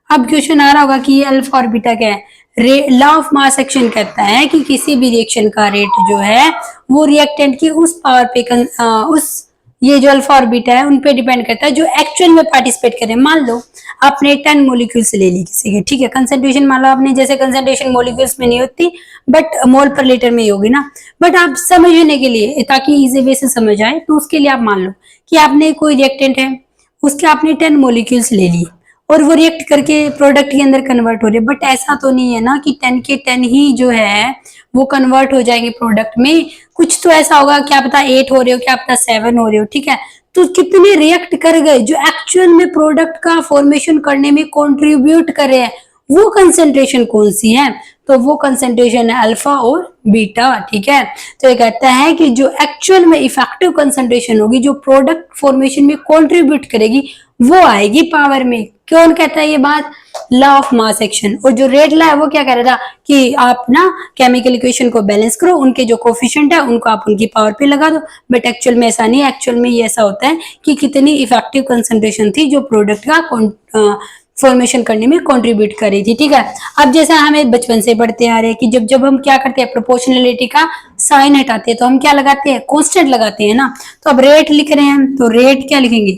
अब क्वेश्चन आ रहा होगा कि ये अल्फा और बीटा क्या है, लॉ ऑफ मास एक्शन कहता है कि किसी भी रिएक्शन का रेट जो है वो रिएक्टेंट की उस पावर पे उस ये जो अल्फा और बीटा है उन पे डिपेंड करता है जो एक्चुअल में पार्टिसिपेट करें। मान लो आपने 10 मॉलिक्यूल्स ले ली किसी के, ठीक है, कंसंट्रेशन मान लो आपने, जैसे कंसंट्रेशन मॉलिक्यूल्स में नहीं होती बट मोल पर लीटर में ही होगी ना, बट आप समझने के लिए ताकि इजी वे से समझ आए तो उसके लिए आप मान लो कि आपने कोई रिएक्टेंट है, उसके आपने 10 मॉलिक्यूल्स ले लिए और वो रिएक्ट करके प्रोडक्ट के अंदर कन्वर्ट हो रहे, बट ऐसा तो नहीं है ना कि 10 के 10 ही जो है वो कन्वर्ट हो जाएंगे प्रोडक्ट में, कुछ तो ऐसा होगा, क्या पता 8 हो रहे हो, क्या पता 7 हो रहे हो, ठीक है। तो कितने रिएक्ट कर गए जो एक्चुअल में प्रोडक्ट का फॉर्मेशन करने में कंट्रीब्यूट कर रहे हैं, वो कंसेंट्रेशन कौन सी है, तो वो कंसेंट्रेशन है अल्फा और बीटा, ठीक है। तो ये कहता है कि जो एक्चुअल में इफेक्टिव कंसेंट्रेशन होगी, जो प्रोडक्ट फॉर्मेशन में कंट्रीब्यूट करेगी, वो आएगी पावर में। कौन कहता है ये बात, लॉ ऑफ मास एक्शन। और जो रेड ला है वो क्या कह रहा था कि आप ना केमिकल इक्वेशन को बैलेंस करो, उनके जो कोफिशिएंट है उनको आप उनकी पावर पे लगा दो। बट एक्चुअल में ऐसा नहीं है, एक्चुअल में ये ऐसा होता है कि कितनी इफेक्टिव कंसंट्रेशन थी जो प्रोडक्ट का फॉर्मेशन करने में कंट्रीब्यूट कर रही थी। ठीक है, अब जैसा हमें बचपन से पढ़ते आ रहे हैं कि जब हम क्या करते हैं, प्रोपोर्शनलिटी का साइन हटाते हैं तो हम क्या लगाते हैं, कांस्टेंट लगाते हैं ना। तो अब रेट लिख रहे हैं तो रेट क्या लिखेंगे,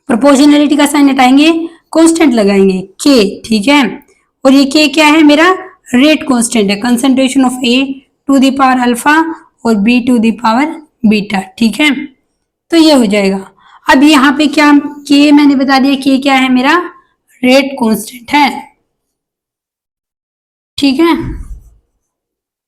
प्रोपोर्शनलिटी का साइन हटाएंगे, कांस्टेंट लगाएंगे के। ठीक है, और ये के क्या है, मेरा रेट कांस्टेंट है, concentration of A to the power alpha और B to the power beta. ठीक है, तो ये हो जाएगा। अब यहाँ पे क्या के मैंने बता दिया, के क्या है, मेरा रेट कांस्टेंट है। ठीक है,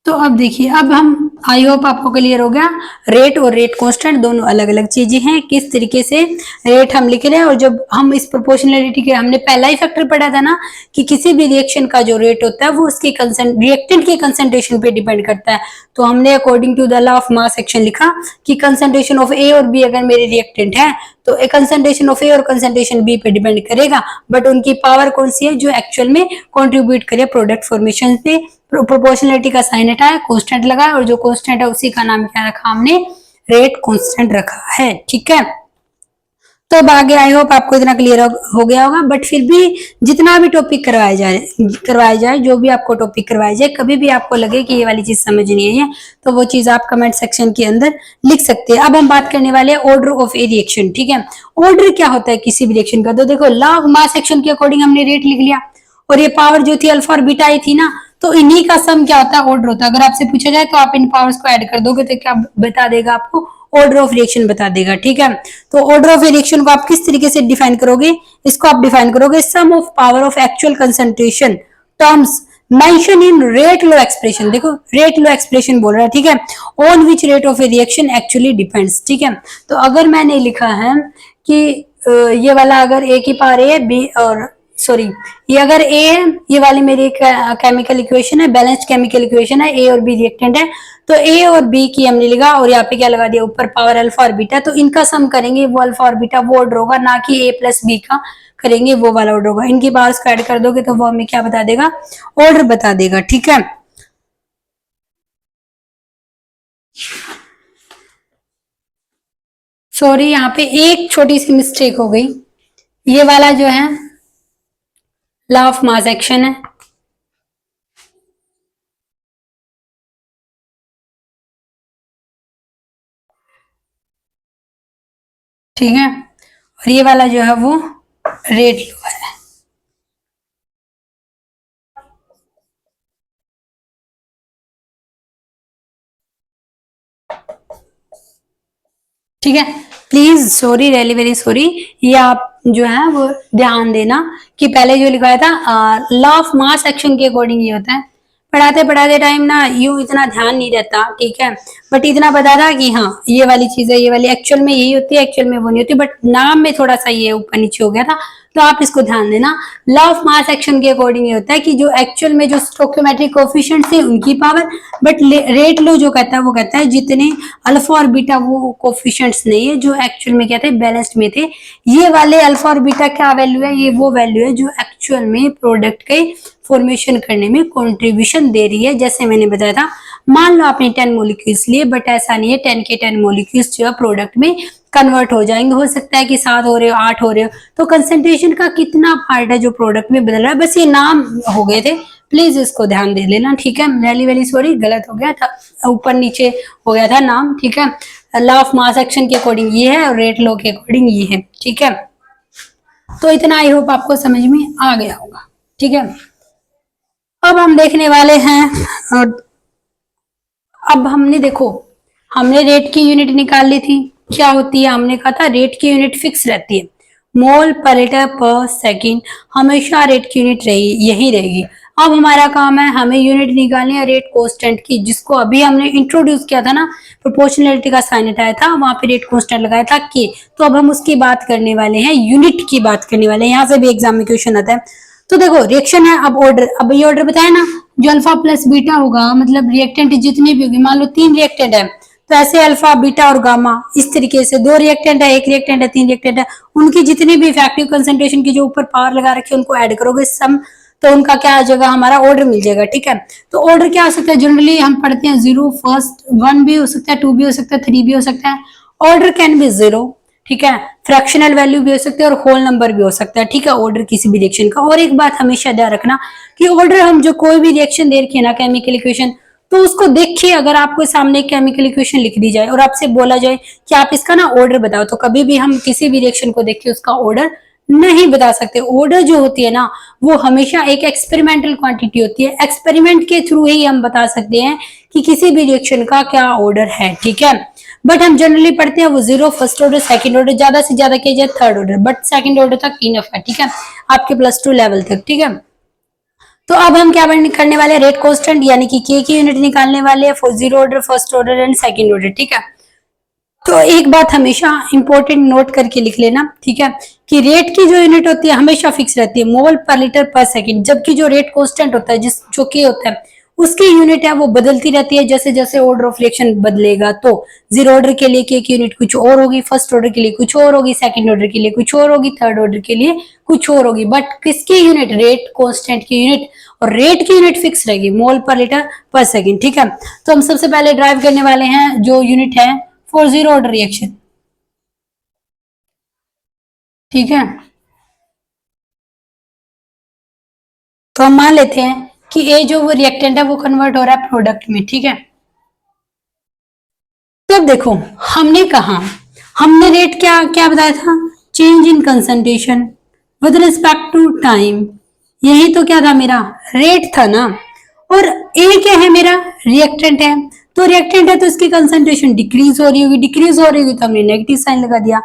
तो अब देखिए, अब हम आई होप आपको क्लियर हो गया, रेट और रेट कांस्टेंट दोनों अलग अलग चीजें हैं। किस तरीके से रेट हम लिख रहे हैं, और जब हम इस प्रोपोर्शनलिटी के हमने पहला ही फैक्टर पढ़ा था ना कि किसी भी रिएक्शन का जो रेट होता है वो उसके रिएक्टेंट के कंसंट्रेशन पे डिपेंड करता है। तो हमने according to the law of mass action लिखा कि कंसंट्रेशन ऑफ ए और बी अगर मेरे रिएक्टेंट है तो कंसंट्रेशन ऑफ ए और कंसंट्रेशन बी पे डिपेंड करेगा, बट उनकी पावर कौन सी है जो एक्चुअल में कंट्रीब्यूट करे प्रोडक्ट फॉर्मेशन पे। प्रोपोर्शनलिटी का साइन हटाया, कांस्टेंट लगाया, और जो कांस्टेंट है उसी का नाम क्या रखा हमने, रेट कांस्टेंट रखा है। ठीक है, तो अब आगे आई होप आपको इतना क्लियर हो गया होगा। बट फिर भी जितना भी टॉपिक करवाया जाए, जो भी आपको टॉपिक करवाया जाए, कभी भी आपको लगे कि ये वाली चीज समझ नहीं आई है तो वो चीज आप कमेंट सेक्शन के अंदर लिख सकते हैं। अब हम बात करने वाले हैं ऑर्डर ऑफ ए रिएक्शन। ठीक है, ऑर्डर क्या होता है किसी भी रिएक्शन का, तो देखो लॉ ऑफ मास एक्शन के अकॉर्डिंग हमने रेट लिख लिया, और ये पावर जो थी अल्फा और बीटा आई थी ना, तो इन्हीं का सम क्या होता है, ऑर्डर होता है। अगर आपसे पूछा जाए तो आप इन पावर्स को ऐड कर दोगे तो क्या बता देगा आपको, ऑर्डर ऑफ रिएक्शन बता देगा। ठीक है, तो ऑर्डर ऑफ रिएक्शन को आप किस तरीके से डिफाइन करोगे, इसको आप डिफाइन करोगे sum of power of actual concentration terms mention in rate law expression. देखो रेट लॉ एक्सप्रेशन बोल रहा है, ठीक है, on which rate of a reaction actually depends. ठीक है, तो अगर मैंने लिखा है कि ये वाला अगर ए की पावर ए बी और सॉरी ये अगर ए है, ये वाली मेरी केमिकल इक्वेशन है, बैलेंस्ड केमिकल इक्वेशन है, ए और बी रिएक्टेंट है, तो ए और बी की हमने लिखा, और यहाँ पे क्या लगा दिया ऊपर पावर अल्फा और बीटा, तो इनका सम करेंगे वो अल्फा और बीटा वो ऑर्डर होगा, ना कि ए प्लस बी का करेंगे वो वाला ऑर्डर होगा। इनकी पावर्स को ऐड कर दोगे तो वो हमें क्या बता देगा, ऑर्डर बता देगा। ठीक है, सॉरी यहाँ पे एक छोटी सी मिस्टेक हो गई, ये वाला जो है लॉ ऑफ मास एक्शन है, ठीक है, और ये वाला जो है वो रेट लॉ है। ठीक है, please sorry, really very sorry, ये आप जो है वो ध्यान देना कि पहले जो लिखवाया था लॉ ऑफ मास एक्शन के अकॉर्डिंग ये होता है। पढ़ाते पढ़ाते टाइम ना यूं इतना ध्यान नहीं रहता, ठीक है, बट इतना पता था कि हाँ ये वाली चीज है, ये वाली एक्चुअल में यही होती है, एक्चुअल में वो नहीं होती, बट नाम में थोड़ा सा ये ऊपर नीचे हो गया था, तो आप इसको ध्यान देना। लॉ ऑफ मास एक्शन के अकॉर्डिंग ये होता है कि जो एक्चुअल में जो स्टोइकोमेट्रिक कोफिशिएंट्स है उनकी पावर, बट रेट लो जो कहता है वो कहता है जितने अल्फा और बीटा वो कोफिशिएंट्स नहीं है जो एक्चुअल में कहते हैं बैलेंस्ड में थे, ये वाले अल्फा और बीटा क्या वैल्यू है, ये वो वैल्यू है जो एक्चुअल में प्रोडक्ट के फॉर्मेशन करने में कंट्रीब्यूशन दे रही है। जैसे मैंने बताया था, मान लो आपने 10 मॉलिक्यूल्स लिए, बट ऐसा नहीं है 10 के 10 मॉलिक्यूल्स जो है प्रोडक्ट में कन्वर्ट हो जाएंगे, हो सकता है कि 7 हो रहे हो 8 हो रहे हो, तो कंसंट्रेशन का कितना पार्ट है जो प्रोडक्ट में बदल रहा है, बस ये नाम हो गए थे, प्लीज इसको ध्यान दे लेना। ठीक है, वेरी वेरी सॉरी, गलत हो गया था, ऊपर नीचे हो गया था नाम। ठीक है, लॉ ऑफ मास एक्शन के अकॉर्डिंग ये है और रेट लॉ के अकॉर्डिंग ये है। ठीक है, तो इतना आई होप आपको समझ में आ गया होगा। ठीक है, अब हम देखने वाले हैं, अब हमने देखो हमने रेट की यूनिट निकाल ली थी, क्या होती है, हमने कहा था रेट की यूनिट फिक्स रहती है, मोल पर लीटर पर सेकेंड, हमेशा रेट की यूनिट यही रहेगी। अब हमारा काम है हमें यूनिट निकालनी है रेट कांस्टेंट की, जिसको अभी हमने इंट्रोड्यूस किया था ना, प्रोपोर्शनलिटी का साइन हटाया था, वहां पे रेट कांस्टेंट लगाया था के, तो अब हम उसकी बात करने वाले हैं, यूनिट की बात करने वाले हैं। यहाँ से भी एग्जाम में क्वेश्चन आता है। तो देखो रिएक्शन है, अब ऑर्डर, अब ये ऑर्डर बताया ना, जो अल्फा प्लस बीटा होगा मतलब रिएक्टेंट जितने भी होगी, मान लो 3 रिएक्टेंट है, तो ऐसे अल्फा बीटा और गामा इस तरीके से दो रिएक्टेंट है, एक रिएक्टेंट है, तीन रिएक्टेंट है, उनकी जितनी भी इफेक्टिव कंसंट्रेशन की जो ऊपर पावर लगा रखी है उनको ऐड करोगे सम, तो उनका क्या आ जाएगा, हमारा ऑर्डर मिल जाएगा। ठीक है, तो ऑर्डर क्या हो सकता है, जनरली हम पढ़ते हैं 0 फर्स्ट, 1 भी हो सकता है, 2 भी हो सकता है, 3 भी हो सकता है। ऑर्डर कैन बी 0, ठीक है, फ्रैक्शनल वैल्यू भी हो सकती है और होल नंबर भी हो सकता है। ठीक है, ऑर्डर किसी भी रिएक्शन का। और एक बात हमेशा ध्यान रखना कि ऑर्डर हम जो कोई भी रिएक्शन दे रखी है ना केमिकल इक्वेशन, तो उसको देखिए, अगर आपको सामने केमिकल इक्वेशन लिख दी जाए और आपसे बोला जाए कि आप इसका ना ऑर्डर बताओ, तो कभी भी हम किसी भी रिएक्शन को देख के उसका ऑर्डर नहीं बता सकते। ऑर्डर जो होती है ना वो हमेशा एक एक्सपेरिमेंटल क्वांटिटी होती है, एक्सपेरिमेंट के थ्रू ही हम बता सकते हैं कि किसी भी रिएक्शन का क्या ऑर्डर है। ठीक है, बट हम जनरली पढ़ते हैं वो 0 फर्स्ट ऑर्डर, सेकंड ऑर्डर, ज्यादा से ज्यादा किया जाए third order, but second order तक इनफ है। ठीक है, आपके +2 लेवल तक। ठीक है, तो अब हम क्या करने वाले हैं, रेट कांस्टेंट यानी कि के की यूनिट निकालने वाले हैं for 0 order, first order and second order. ठीक है, तो एक बात हमेशा इंपॉर्टेंट नोट करके लिख लेना, ठीक है, कि रेट की जो यूनिट होती है हमेशा फिक्स रहती है, मोल पर लीटर पर सेकंड, जबकि जो रेट कांस्टेंट होता है जिस जो के होता है उसकी यूनिट है वो बदलती रहती है जैसे जैसे ऑर्डर ऑफ रिएक्शन बदलेगा। तो 0 ऑर्डर के लिए के की यूनिट कुछ और होगी, फर्स्ट ऑर्डर के लिए कुछ और होगी, सेकंड ऑर्डर के लिए कुछ और होगी, थर्ड ऑर्डर के लिए कुछ और होगी, बट किसकी यूनिट, रेट कांस्टेंट की यूनिट, और रेट की यूनिट फिक्स रहेगी, मोल पर लीटर पर सेकंड। ठीक है, तो हम सबसे पहले ड्राइव करने वाले हैं जो यूनिट है फॉर 0 ऑर्डर रिएक्शन। ठीक है, तो हम मान लेते हैं कि ए जो वो रिएक्टेंट है वो कन्वर्ट हो रहा है प्रोडक्ट में। ठीक है, तो अब देखो हमने कहा, हमने रेट क्या क्या बताया था, change in concentration with respect to time, यही तो क्या था मेरा रेट था ना। और ए क्या है, मेरा रिएक्टेंट है, तो रिएक्टेंट है तो इसकी कंसंट्रेशन डिक्रीज हो रही होगी, डिक्रीज हो रही होगी तो हमने नेगेटिव साइन लगा दिया।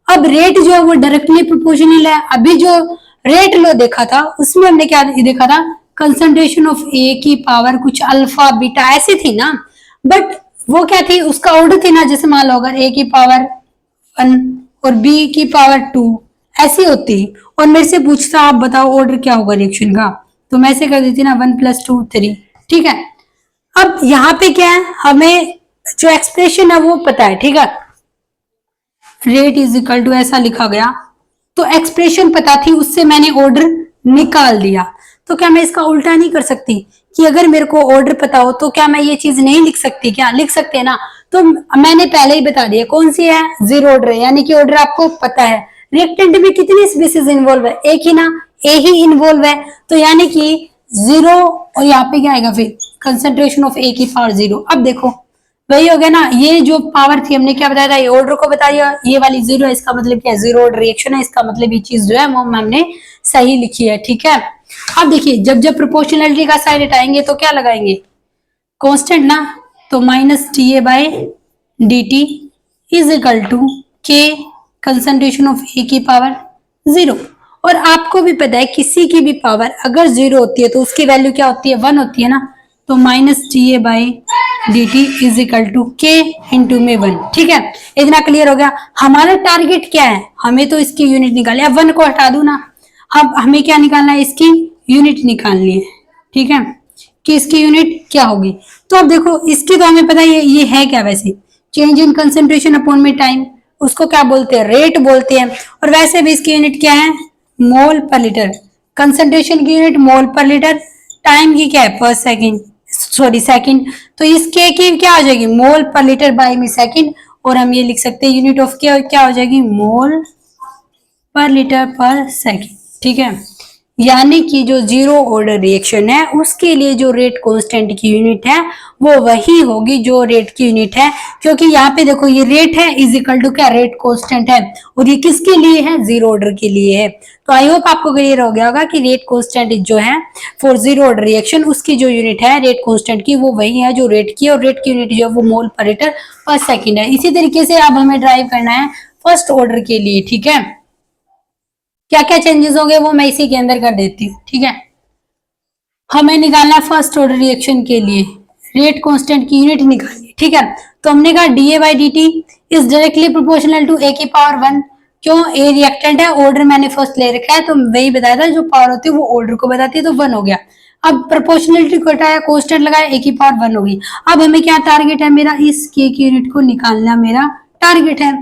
अब रेट जो है वो डायरेक्टली प्रोपोर्शनल है, अभी जो रेट लो देखा था उसमें हमने क्या देखा था, कंसंट्रेशन ऑफ ए की पावर कुछ अल्फा बीटा ऐसी थी ना, बट वो क्या थी, उसका ऑर्डर थी ना, जैसे मान लो अगर ए की पावर 1 और बी की पावर 2 ऐसी होती और मेरे से पूछता आप बताओ ऑर्डर क्या होगा रिएक्शन का, तो मैं ऐसे कर देती ना 1 + 2 3। ठीक है, अब यहाँ पे क्या है, हमें जो एक्सप्रेशन है वो पता है। ठीक है, रेट इज इक्वल टू ऐसा लिखा गया, तो एक्सप्रेशन पता थी, उससे मैंने ऑर्डर निकाल दिया। तो क्या मैं इसका उल्टा नहीं कर सकती कि अगर मेरे को ऑर्डर पता हो तो क्या मैं ये चीज नहीं लिख सकती, क्या लिख सकते हैं ना। तो मैंने पहले ही बता दिया कौन सी है, 0 ऑर्डर है, यानी कि ऑर्डर आपको पता है। रिएक्टेंट में कितनी स्पीसीज इन्वॉल्व है, एक ही ना, ए ही इन्वॉल्व है, तो यानी कि 0, और यहाँ पे क्या आएगा फिर कंसेंट्रेशन ऑफ ए की पावर 0। अब देखो वही हो गया ना, ये जो पावर थी हमने क्या बताया था, ये ऑर्डर को बताया, ये वाली 0 है, इसका मतलब क्या है 0 ऑर्डर रिएक्शन है, इसका मतलब ये चीज जो है वो हमने सही लिखी है। ठीक है, अब देखिए जब जब प्रोपोर्शनलिटी का साइन हटाएंगे तो क्या लगाएंगे, कांस्टेंट ना, तो -TA/dt इज इक्वल टू के कंसंट्रेशन ऑफ ए की पावर 0। और आपको भी पता है किसी की भी पावर अगर 0 होती है तो उसकी वैल्यू क्या होती है, 1 होती है ना, तो -TA/dt इज इक्वल टू के इंटू में 1। ठीक है, इतना क्लियर हो गया। हमारा टारगेट क्या है, हमें तो इसकी यूनिट निकालनी है, अब 1 को हटा दू ना, अब हमें क्या निकालना है, इसकी यूनिट निकालनी है। ठीक है, कि इसकी यूनिट क्या होगी, तो अब देखो इसकी तो हमें पता है ये है क्या, वैसे चेंज इन कंसेंट्रेशन अपॉन में टाइम, उसको क्या बोलते हैं, रेट बोलते हैं। और वैसे भी इसकी यूनिट क्या है, मोल पर लीटर, कंसेंट्रेशन की यूनिट मोल पर लीटर, टाइम की क्या है पर सेकंड, सॉरी सेकंड, तो इसके की क्या हो जाएगी, मोल पर लीटर बाय में सेकंड, और हम ये लिख सकते हैं यूनिट ऑफ क्या हो जाएगी, मोल पर लीटर पर सेकंड। ठीक है, यानी कि जो 0 ऑर्डर रिएक्शन है उसके लिए जो रेट कांस्टेंट की यूनिट है वो वही होगी जो रेट की यूनिट है, क्योंकि यहाँ पे देखो ये रेट है इज इक्वल टू क्या, रेट कांस्टेंट है, और ये किसके लिए है, 0 ऑर्डर के लिए है। तो आई होप आपको क्लियर हो गया होगा कि रेट कांस्टेंट जो है फॉर 0 ऑर्डर रिएक्शन, उसकी जो यूनिट है रेट कांस्टेंट की वो वही है जो रेट की, और रेट की यूनिट जो है वो मोल पर लीटर पर सेकेंड है। इसी तरीके से अब हमें ड्राइव करना है फर्स्ट ऑर्डर के लिए। ठीक है, क्या क्या चेंजेस होंगे वो मैं इसी के अंदर कर देती हूँ। ठीक है, हमें निकालना है फर्स्ट ऑर्डर रिएक्शन के लिए रेट कांस्टेंट की यूनिट निकालनी। ठीक है, तो हमने कहा DA/dt is directly proportional to A की पावर 1, क्यों, ए रिएक्टेंट है, ऑर्डर मैंने फर्स्ट ले रखा है, तो वही बताया था जो पावर होती है वो ऑर्डर को बताती है, तो 1 हो गया। अब प्रोपोर्शनलिटी को हटाया, कांस्टेंट लगाया, ए की पावर 1 होगी। अब हमें क्या टारगेट है, मेरा इस के की यूनिट को निकालना मेरा टारगेट है।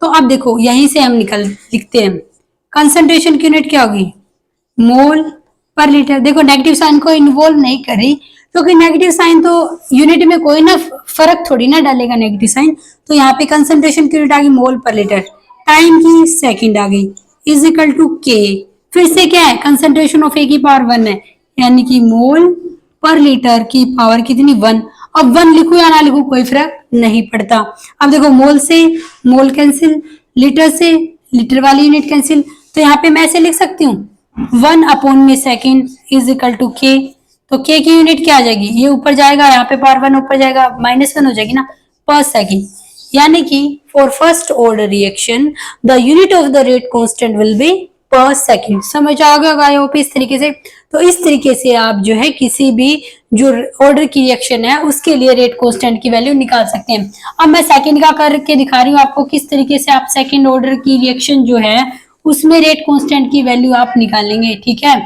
तो अब देखो यहीं से हम लिखते हैं कंसंट्रेशन की यूनिट क्या होगी, मोल पर लीटर। देखो नेगेटिव साइन को इन्वॉल्व नहीं करी, क्योंकि नेगेटिव साइन तो यूनिट में कोई ना फर्क थोड़ी ना डालेगा नेगेटिव साइन। तो यहाँ पे कंसंट्रेशन की यूनिट आ गई मोल पर लीटर, टाइम की सेकंड आ गई, इज इक्वल टू के। फिर से क्या है, कंसंट्रेशन ऑफ ए की पावर 1 है, यानी कि मोल पर लीटर की पावर कितनी, 1। अब 1 लिखू या ना लिखू कोई फर्क नहीं पड़ता। अब देखो मोल से मोल कैंसिल, लीटर से लीटर वाली यूनिट कैंसिल, तो यहाँ पे मैं ऐसे लिख सकती हूँ 1 अपॉन में सेकेंड इज इक्वल टू के। तो के की यूनिट क्या आ जाएगी, ये ऊपर जाएगा, यहाँ पे पावर 1 ऊपर जाएगा, -1 हो जाएगी ना पर सेकेंड। यानी कि for first order reaction the unit of the rate constant will be पर सेकेंड। समझ आ गया आई होप इस तरीके से। तो इस तरीके से आप जो है किसी भी जो ऑर्डर की रिएक्शन है उसके लिए रेट कांस्टेंट की वैल्यू निकाल सकते हैं। अब मैं सेकेंड का करके दिखा रही हूँ आपको किस तरीके से आप सेकेंड ऑर्डर की रिएक्शन जो है उसमें रेट कांस्टेंट की वैल्यू आप निकालेंगे। ठीक है,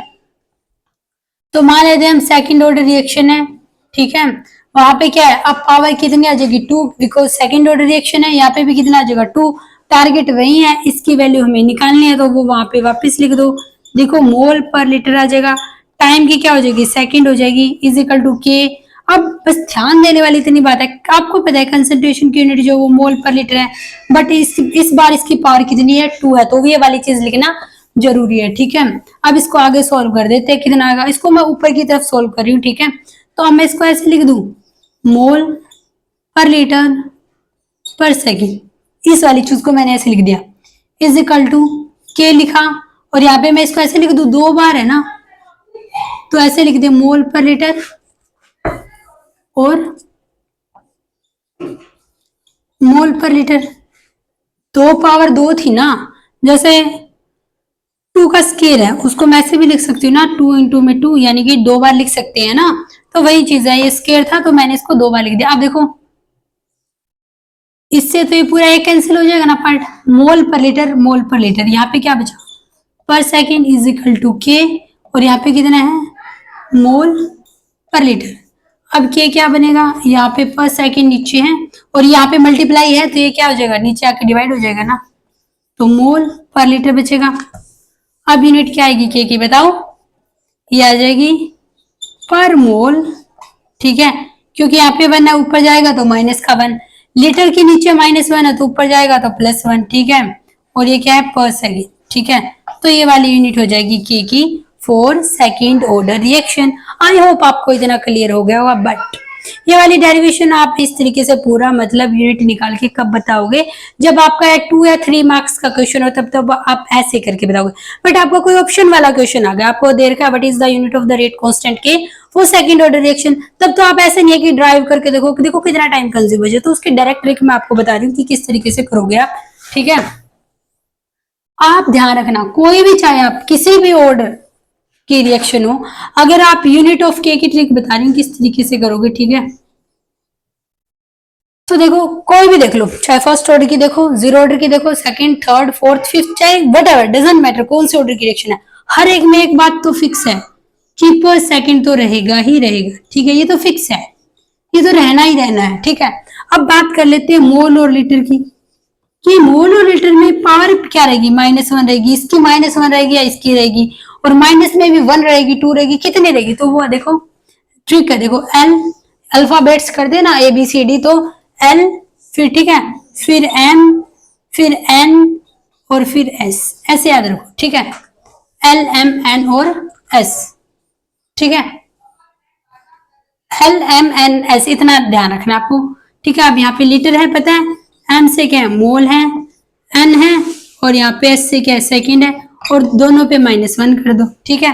तो मान लेते हैं हम सेकंड ऑर्डर रिएक्शन है, ठीक है, वहां पे क्या है, अब पावर कितनी आ जाएगी 2, बिकॉज सेकंड ऑर्डर रिएक्शन है, यहाँ पे भी कितना आ जाएगा 2। टारगेट वही है, इसकी वैल्यू हमें निकालनी है, तो वो वहां पे वापस लिख दो। देखो मोल पर लीटर आ जाएगा, टाइम की क्या हो जाएगी सेकंड हो जाएगी, इज इक्वल टू के। अब बस ध्यान देने वाली इतनी बात है, आपको पता है कंसंट्रेशन की यूनिट जो वो मोल पर लीटर है, बट इस बार इसकी पावर कितनी है 2 है, तो ये वाली चीज लिखना जरूरी है। ठीक है, अब इसको आगे सॉल्व कर देते हैं, कितना आएगा, इसको मैं ऊपर की तरफ सॉल्व कर रही हूँ। ठीक है, तो अब मैं इसको ऐसे लिख दूं मोल पर लीटर पर सेकेंड, इस वाली चीज को मैंने ऐसे लिख दिया, इज इक्वल टू के लिखा, और यहाँ पे मैं इसको ऐसे लिख दूं 2 बार है ना, तो ऐसे लिख दे मोल पर लीटर, और मोल पर लीटर 2 पावर 2 थी ना, जैसे 2 का स्केयर है उसको मैं ऐसे भी लिख सकती हूँ ना, 2 इंटू में 2 यानी कि 2 बार लिख सकते हैं ना, तो वही चीज है, ये स्केयर था तो मैंने इसको 2 बार लिख दिया। अब देखो इससे तो ये पूरा एक कैंसिल हो जाएगा ना पार्ट, मोल पर लीटर, यहाँ पे क्या बचा पर सेकेंड इज इक्वल टू के, और यहाँ पे कितना है मोल पर लीटर। अब के क्या बनेगा, यहाँ पे पर सेकेंड नीचे है और यहाँ पे मल्टीप्लाई है, तो ये क्या हो जाएगा नीचे आके डिवाइड हो जाएगा ना, तो मोल पर लीटर बचेगा। अब यूनिट क्या आएगी के की बताओ, ये आ जाएगी पर मोल। ठीक है, क्योंकि यहाँ पे 1 है ऊपर जाएगा तो माइनस का 1, लीटर के नीचे -1 है तो ऊपर जाएगा तो +1। ठीक है, और ये क्या है पर सेकेंड। ठीक है, तो ये वाली यूनिट हो जाएगी के की for second order reaction. I hope आपको इतना क्लियर हो गया होगा, बट ये वाली डेरिवेशन आप इस तरीके से पूरा मतलब यूनिट निकाल के कब बताओगे, जब आपका 2 या 3 मार्क्स का क्वेश्चन हो, तब आप ऐसे करके बताओगे। बट आपको कोई ऑप्शन वाला क्वेश्चन आ गया, आपको देर का what is the unit of the rate constant के वो सेकंड ऑर्डर रिएक्शन, तब तो आप ऐसे नहीं है कि ड्राइव करके देखो कि देखो कितना टाइम कंज्यूम हो जाए, तो उसके डायरेक्ट ट्रिक मैं आपको बता रही हूँ कि किस तरीके से करोगे आप। ठीक है, आप ध्यान रखना कोई भी चाहे आप किसी भी ऑर्डर की रिएक्शन हो, अगर आप यूनिट ऑफ के की ट्रिक बता रही हूँ किस तरीके से करोगे। ठीक है, तो देखो कोई भी देख लो, चाहे फर्स्ट ऑर्डर की देखो, जीरो ऑर्डर की देखो, सेकंड थर्ड फोर्थ फिफ्थ, चाहे व्हाटएवर डजंट मैटर कौन से ऑर्डर की रिएक्शन है, हर एक में एक बात तो फिक्स है कि पर सेकंड तो रहेगा ही रहेगा। ठीक है, ये तो फिक्स है, ये तो रहना ही रहना है। ठीक है, अब बात कर लेते हैं मोल और लीटर की, कि मोल और लीटर में पावर क्या रहेगी -1 रहेगी, इसकी -1 रहेगी या इसकी रहेगी, और माइनस में भी 1 रहेगी 2 रहेगी, कितनी रहेगी, तो वो देखो ट्रिक है। देखो एल अल्फाबेट्स कर देना ABCD, तो एल, फिर ठीक है, फिर M, फिर N और फिर S, ऐसे याद रखो। ठीक है, L M N और S। ठीक है, L M N S इतना ध्यान रखना आपको। ठीक है, अब यहाँ पे लीटर है पता है, M से क्या है मोल है, N है, और यहाँ पे S से क्या है सेकेंड है, और दोनों पे -1 कर दो। ठीक है,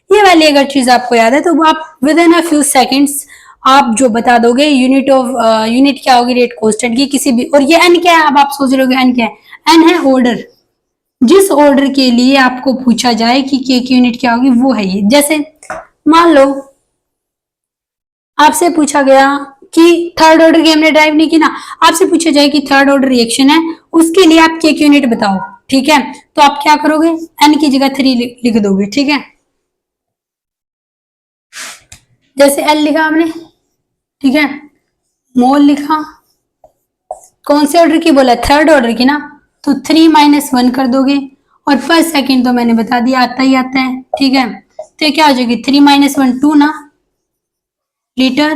ये वाली अगर चीज आपको याद है तो आप with in a few seconds आप जो बता दोगे यूनिट क्या होगी रेट कांस्टेंट की किसी भी, और ये एन क्या है, अब आप सोच रहे हो एन क्या है, एन है ऑर्डर, जिस ऑर्डर के लिए आपको पूछा जाए कि के की यूनिट क्या होगी वो है ये। जैसे मान लो आपसे पूछा गया कि थर्ड ऑर्डर की हमने ड्राइव नहीं की ना, आपसे पूछा जाए कि थर्ड ऑर्डर रिएक्शन है उसके लिए आप के की यूनिट बताओ, ठीक है, तो आप क्या करोगे, n की जगह 3 लिख दोगे। ठीक है, जैसे L लिखा आपने, ठीक है, मोल लिखा, कौन से ऑर्डर की बोला, थर्ड ऑर्डर की ना, तो 3 - 1 कर दोगे, और पर सेकंड तो मैंने बता दिया आता ही आता है। ठीक है, तो क्या हो जाएगी, 3 - 1 2 ना लीटर